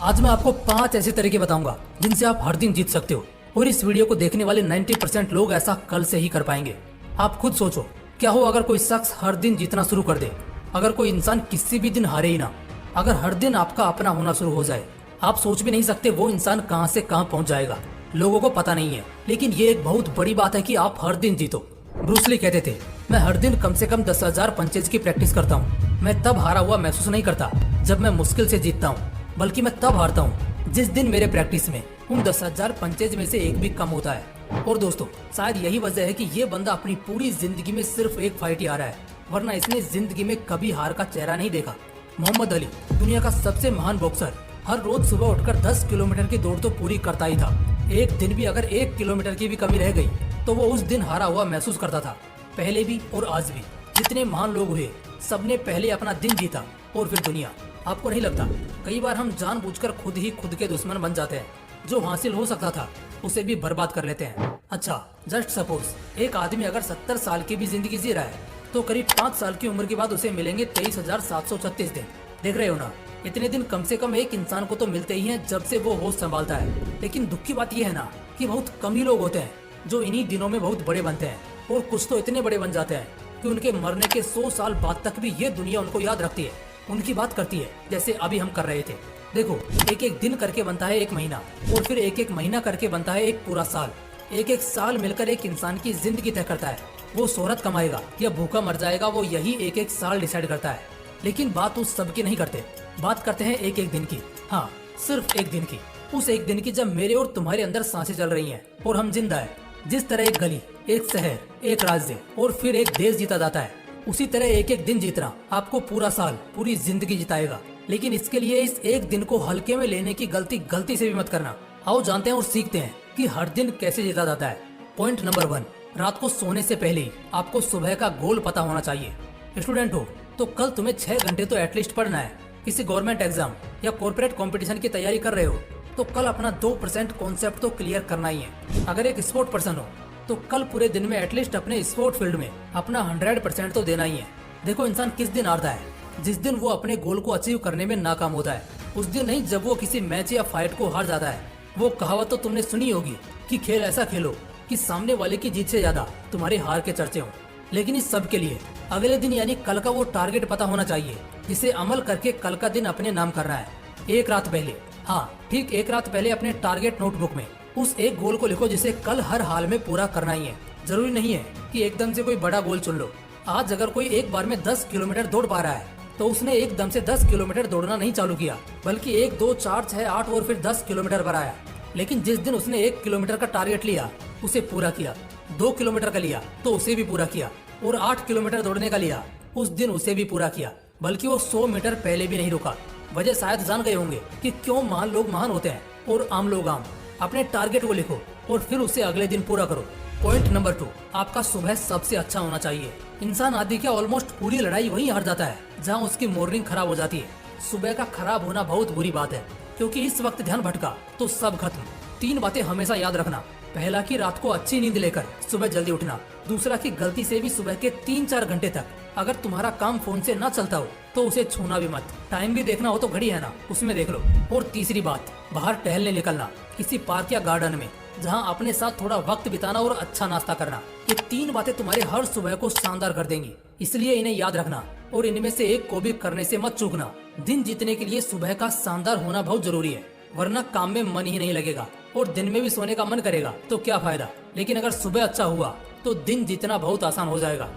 आज मैं आपको 5 ऐसे तरीके बताऊंगा जिनसे आप हर दिन जीत सकते हो और इस वीडियो को देखने वाले 90% लोग ऐसा कल से ही कर पाएंगे। आप खुद सोचो, क्या हो अगर कोई शख्स हर दिन जीतना शुरू कर दे, अगर कोई इंसान किसी भी दिन हारे ही ना, अगर हर दिन आपका अपना होना शुरू हो जाए। आप सोच भी नहीं सकते वो इंसान कहां से कहां पहुंच जाएगा। लोगों को पता नहीं है, लेकिन ये एक बहुत बड़ी बात है कि आप हर दिन जीतो। ब्रूस ली कहते थे, मैं हर दिन कम से कम 10,000 पंचेज की प्रैक्टिस करता हूँ। मैं तब हारा हुआ महसूस नहीं करता जब मैं मुश्किल से जीतता हूँ, बल्कि मैं तब हारता हूँ जिस दिन मेरे प्रैक्टिस में उन 10,000 पंचेज में से एक भी कम होता है। और दोस्तों, शायद यही वजह है कि ये बंदा अपनी पूरी जिंदगी में सिर्फ एक फाइट ही हारा है, वरना इसने जिंदगी में कभी हार का चेहरा नहीं देखा। मोहम्मद अली, दुनिया का सबसे महान बॉक्सर, हर रोज सुबह उठकर 10 किलोमीटर की दौड़ तो पूरी करता ही था। एक दिन भी अगर 1 किलोमीटर की भी कमी रह गई तो वो उस दिन हारा हुआ महसूस करता था। पहले भी और आज भी जितने महान लोग हुए, सबने पहले अपना दिन जीता और फिर दुनिया। आपको नहीं लगता कई बार हम जानबूझकर खुद ही खुद के दुश्मन बन जाते हैं? जो हासिल हो सकता था उसे भी बर्बाद कर लेते हैं। अच्छा, जस्ट सपोज एक आदमी अगर 70 साल की भी जिंदगी जी रहा है तो करीब 5 साल की उम्र के बाद उसे मिलेंगे 23,736 दिन। देख रहे हो ना, इतने दिन कम से कम एक इंसान को तो मिलते ही हैं जब से वो होश संभालता है। लेकिन दुख की बात यह है ना कि बहुत कम ही लोग होते हैं जो इन्हीं दिनों में बहुत बड़े बनते हैं, और कुछ तो इतने बड़े बन जाते हैं कि उनके मरने के 100 साल बाद तक भी ये दुनिया उनको याद रखती है, उनकी बात करती है, जैसे अभी हम कर रहे थे। देखो, एक एक दिन करके बनता है एक महीना, और फिर एक एक महीना करके बनता है एक पूरा साल। एक एक साल मिलकर एक इंसान की जिंदगी तय करता है। वो शोहरत कमाएगा या भूखा मर जाएगा, वो यही एक एक साल डिसाइड करता है। लेकिन बात उस सब की नहीं करते, बात करते हैं एक एक दिन की। हाँ, सिर्फ एक दिन की। उस एक दिन की जब मेरे और तुम्हारे अंदर सांसें चल रही हैं और हम जिंदा है। जिस तरह एक गली, एक शहर, एक राज्य और फिर एक देश जीता जाता है, उसी तरह एक एक दिन जीतना आपको पूरा साल, पूरी जिंदगी जिताएगा। लेकिन इसके लिए इस एक दिन को हल्के में लेने की गलती से भी मत करना। आओ जानते हैं और सीखते हैं कि हर दिन कैसे जीता जाता है। पॉइंट नंबर 1, रात को सोने से पहले ही आपको सुबह का गोल पता होना चाहिए। स्टूडेंट हो तो कल तुम्हें 6 घंटे तो एटलीस्ट पढ़ना है। किसी गवर्नमेंट एग्जाम या कॉर्पोरेट कंपटीशन की तैयारी कर रहे हो तो कल अपना 2% कॉन्सेप्ट तो क्लियर करना ही है। अगर एक स्पोर्ट पर्सन हो तो कल पूरे दिन में एटलीस्ट अपने स्पोर्ट फील्ड में अपना 100% तो देना ही है। देखो, इंसान किस दिन हारता है? जिस दिन वो अपने गोल को अचीव करने में नाकाम होता है। उस दिन नहीं जब वो किसी मैच या फाइट को हार जाता है। वो कहावत तो तुमने सुनी होगी कि खेल ऐसा खेलो कि सामने वाले की जीत से ज्यादा तुम्हारे हार के चर्चे हों। लेकिन इस सब के लिए अगले दिन यानी कल का वो टारगेट पता होना चाहिए, जिसे अमल करके कल का दिन अपने नाम करना है। एक रात पहले, हाँ ठीक एक रात पहले अपने टारगेट नोटबुक में उस एक गोल को लिखो जिसे कल हर हाल में पूरा करना ही है। जरूरी नहीं है कि एकदम से कोई बड़ा गोल चुन लो। आज अगर कोई एक बार में 10 किलोमीटर दौड़ पा रहा है तो उसने एकदम से 10 किलोमीटर दौड़ना नहीं चालू किया, बल्कि 1, 2, 4, 6, 8 और फिर 10 किलोमीटर बढ़ाया। लेकिन जिस दिन उसने 1 किलोमीटर का टारगेट लिया उसे पूरा किया, 2 किलोमीटर का लिया तो उसे भी पूरा किया, और 8 किलोमीटर दौड़ने का लिया उस दिन उसे भी पूरा किया। बल्कि वो 100 मीटर पहले भी नहीं रुका। वजह शायद जान गए होंगे कि क्यों महान लोग महान होते हैं और आम लोग आम। अपने टारगेट को लिखो और फिर उसे अगले दिन पूरा करो। पॉइंट नंबर 2, आपका सुबह सबसे अच्छा होना चाहिए। इंसान आदि क्या ऑलमोस्ट पूरी लड़ाई वहीं हार जाता है जहां उसकी मॉर्निंग खराब हो जाती है। सुबह का खराब होना बहुत बुरी बात है, क्योंकि इस वक्त ध्यान भटका तो सब खत्म। 3 बातें हमेशा याद रखना। पहला कि रात को अच्छी नींद लेकर सुबह जल्दी उठना। दूसरा कि गलती से भी सुबह के 3-4 घंटे तक अगर तुम्हारा काम फोन से ना चलता हो तो उसे छूना भी मत। टाइम भी देखना हो तो घड़ी है ना, उसमें देख लो। और तीसरी बात, बाहर टहलने निकलना, किसी पार्क या गार्डन में जहां अपने साथ थोड़ा वक्त बिताना और अच्छा नाश्ता करना। ये 3 बातें तुम्हारे हर सुबह को शानदार कर देंगी, इसलिए इन्हें याद रखना और इनमें से एक को भी करने से मत चूकना। दिन जीतने के लिए सुबह का शानदार होना बहुत जरूरी है, वरना काम में मन ही नहीं लगेगा और दिन में भी सोने का मन करेगा तो क्या फायदा। लेकिन अगर सुबह अच्छा हुआ तो दिन जीतना बहुत आसान हो जाएगा।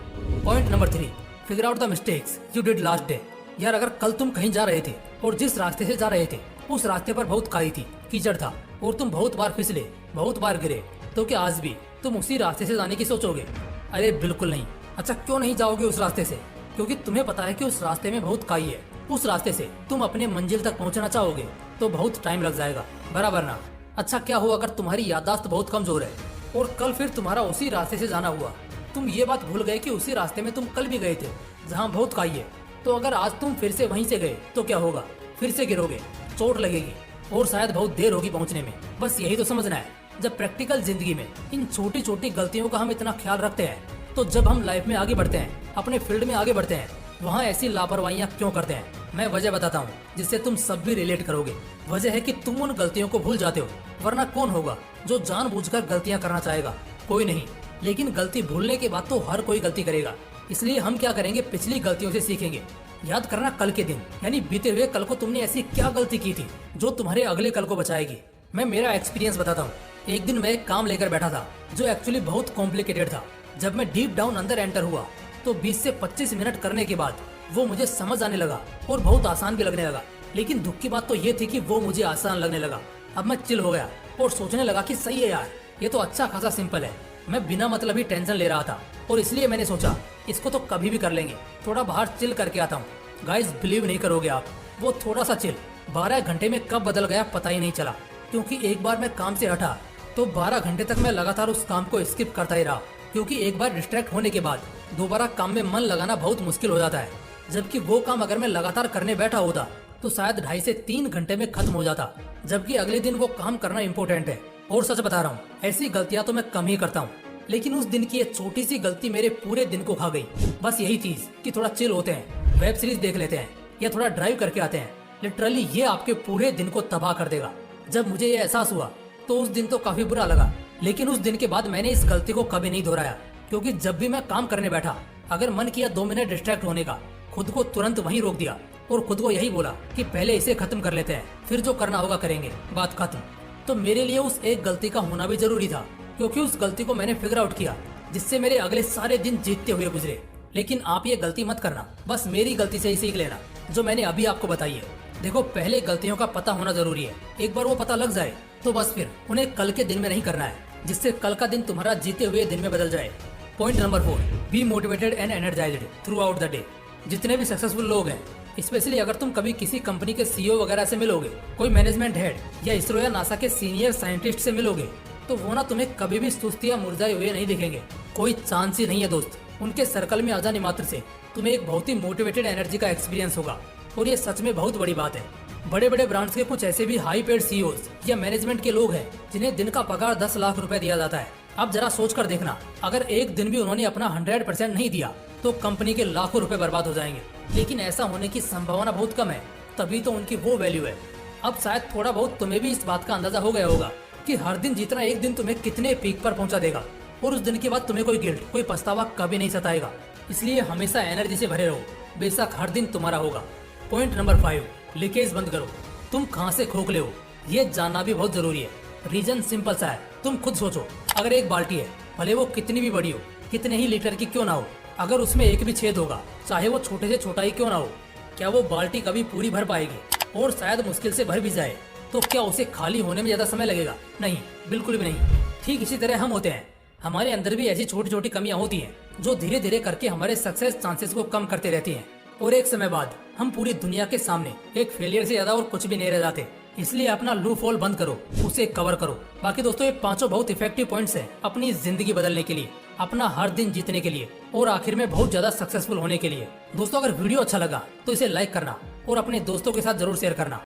Point number 3, figure out the mistakes you did last day. यार, अगर कल तुम कहीं जा रहे थे और जिस रास्ते से जा रहे थे उस रास्ते पर बहुत काई थी, कीचड़ था और तुम बहुत बार फिसले, बहुत बार गिरे, तो क्या आज भी तुम उसी रास्ते से जाने की सोचोगे? अरे बिल्कुल नहीं। अच्छा, क्यों नहीं जाओगे उस रास्ते से? क्योंकि तुम्हें पता है कि उस रास्ते में बहुत काई है। उस रास्ते से तुम अपने मंजिल तक पहुंचना चाहोगे तो बहुत टाइम लग जाएगा, बराबर ना? अच्छा, क्या हो अगर तुम्हारी याददाश्त बहुत कमजोर है और कल फिर तुम्हारा उसी रास्ते से जाना हुआ। तुम ये बात भूल गए कि उसी रास्ते में तुम कल भी गए थे जहाँ बहुत काई है। तो अगर आज तुम फिर से वहीं से गए तो क्या होगा? फिर से गिरोगे, चोट लगेगी और शायद बहुत देर होगी पहुंचने में। बस यही तो समझना है। जब प्रैक्टिकल जिंदगी में इन छोटी छोटी गलतियों का हम इतना ख्याल रखते हैं तो जब हम लाइफ में आगे बढ़ते हैं, अपने फील्ड में आगे बढ़ते हैं, वहाँ ऐसी लापरवाहियाँ क्यों करते हैं? मैं वजह बताता हूँ जिससे तुम सब भी रिलेट करोगे। वजह है कि तुम उन गलतियों को भूल जाते हो, वरना कौन होगा जो जानबूझकर गलतियाँ करना चाहेगा? कोई नहीं। लेकिन गलती भूलने के बाद तो हर कोई गलती करेगा। इसलिए हम क्या करेंगे, पिछली गलतियों से सीखेंगे। याद करना कल के दिन, यानी बीते हुए कल को तुमने ऐसी क्या गलती की थी जो तुम्हारे अगले कल को बचाएगी। मैं मेरा एक्सपीरियंस बताता हूँ। एक दिन मैं एक काम लेकर बैठा था जो एक्चुअली बहुत कॉम्प्लिकेटेड था। जब मैं डीप डाउन अंदर एंटर हुआ तो 20 से 25 मिनट करने के बाद वो मुझे समझ आने लगा और बहुत आसान भी लगने लगा। लेकिन दुख की बात तो ये थी कि वो मुझे आसान लगने लगा। अब मैं चिल हो गया और सोचने लगा कि सही है यार, ये तो अच्छा खासा सिंपल है। मैं बिना मतलब ही टेंशन ले रहा था और इसलिए मैंने सोचा इसको तो कभी भी कर लेंगे, थोड़ा बाहर चिल करके आता हूँ। गाइस बिलीव नहीं करोगे आप, वो थोड़ा सा चिल 12 घंटे में कब बदल गया पता ही नहीं चला। क्योंकि एक बार मैं काम से हटा तो 12 घंटे तक मैं लगातार उस काम को स्किप करता ही रहा। क्योंकि एक बार डिस्ट्रैक्ट होने के बाद दोबारा काम में मन लगाना बहुत मुश्किल हो जाता है। जबकि वो काम अगर मैं लगातार करने बैठा होता तो शायद 2.5 से 3 घंटे में खत्म हो जाता। जबकि अगले दिन वो काम करना इम्पोर्टेंट है। और सच बता रहा हूँ, ऐसी गलतियाँ तो मैं कम ही करता हूँ, लेकिन उस दिन की एक छोटी सी गलती मेरे पूरे दिन को खा गई। बस यही चीज कि थोड़ा चिल होते हैं, वेब सीरीज देख लेते हैं या थोड़ा ड्राइव करके आते हैं, लिटरली ये आपके पूरे दिन को तबाह कर देगा। जब मुझे ये एहसास हुआ तो उस दिन तो काफी बुरा लगा, लेकिन उस दिन के बाद मैंने इस गलती को कभी नहीं दोहराया। क्योंकि जब भी मैं काम करने बैठा, अगर मन किया 2 मिनट डिस्ट्रैक्ट होने का, खुद को तुरंत वहीं रोक दिया और खुद को यही बोला कि पहले इसे खत्म कर लेते हैं, फिर जो करना होगा करेंगे, बात खत्म। तो मेरे लिए उस एक गलती का होना भी जरूरी था, क्योंकि उस गलती को मैंने फिगर आउट किया, जिससे मेरे अगले सारे दिन जीतते हुए गुजरे। लेकिन आप ये गलती मत करना, बस मेरी गलती से ही सीख लेना जो मैंने अभी आपको बताई है। देखो, पहले गलतियों का पता होना जरूरी है। एक बार वो पता लग जाए तो बस फिर उन्हें कल के दिन में नहीं करना है, जिससे कल का दिन तुम्हारा जीते हुए दिन में बदल जाए। Point number 4, be motivated and energised through out the day. जितने भी सक्सेसफुल लोग हैं, स्पेशली अगर तुम कभी किसी कंपनी के सीईओ वगैरह से मिलोगे, कोई मैनेजमेंट हेड या इसरो या नासा के सीनियर साइंटिस्ट से मिलोगे, तो वो ना तुम्हें कभी भी सुस्ती या मुरझाए हुए नहीं दिखेंगे। कोई चांस ही नहीं है दोस्त। उनके सर्कल में आ जाने मात्र से तुम्हें एक बहुत ही मोटिवेटेड एनर्जी का एक्सपीरियंस होगा। और ये सच में बहुत बड़ी बात है। बड़े बड़े ब्रांड्स के कुछ ऐसे भी हाई पेड सीईओज या मैनेजमेंट के लोग हैं जिन्हें दिन का पगार 10 लाख रुपए दिया जाता है। अब जरा सोच कर देखना, अगर एक दिन भी उन्होंने अपना 100% नहीं दिया तो कंपनी के लाखों रुपए बर्बाद हो जाएंगे। लेकिन ऐसा होने की संभावना बहुत कम है, तभी तो उनकी वो वैल्यू है। अब शायद थोड़ा बहुत तुम्हें भी इस बात का अंदाजा हो गया होगा कि हर दिन जीतना एक दिन तुम्हें कितने पीक पर पहुंचा देगा, और उस दिन के बाद तुम्हें कोई गिल्ट, कोई पछतावा कभी नहीं सताएगा। इसलिए हमेशा एनर्जी से भरे रहो, बेशक हर दिन तुम्हारा होगा। पॉइंट नंबर 5, लीकेज बंद करो। तुम कहाँ से खोखले हो ये जानना भी बहुत जरूरी है। रीजन सिंपल सा है, तुम खुद सोचो। अगर एक बाल्टी है, भले वो कितनी भी बड़ी हो, कितने ही लीटर की क्यों ना हो, अगर उसमें एक भी छेद होगा, चाहे वो छोटे से छोटा ही क्यों ना हो, क्या वो बाल्टी कभी पूरी भर पाएगी? और शायद मुश्किल से भर भी जाए तो क्या उसे खाली होने में ज्यादा समय लगेगा? नहीं, बिल्कुल भी नहीं। ठीक इसी तरह हम होते हैं, हमारे अंदर भी ऐसी छोटी छोटी कमियां होती हैं जो धीरे धीरे करके हमारे सक्सेस चांसेस को कम करते रहती हैं, और एक समय बाद हम पूरी दुनिया के सामने एक फेलियर से ज्यादा और कुछ भी नहीं रह जाते। इसलिए अपना लूप होल बंद करो, उसे कवर करो। बाकी दोस्तों, ये 5 बहुत इफेक्टिव पॉइंट्स हैं अपनी जिंदगी बदलने के लिए, अपना हर दिन जीतने के लिए, और आखिर में बहुत ज्यादा सक्सेसफुल होने के लिए। दोस्तों, अगर वीडियो अच्छा लगा तो इसे लाइक करना और अपने दोस्तों के साथ जरूर शेयर करना।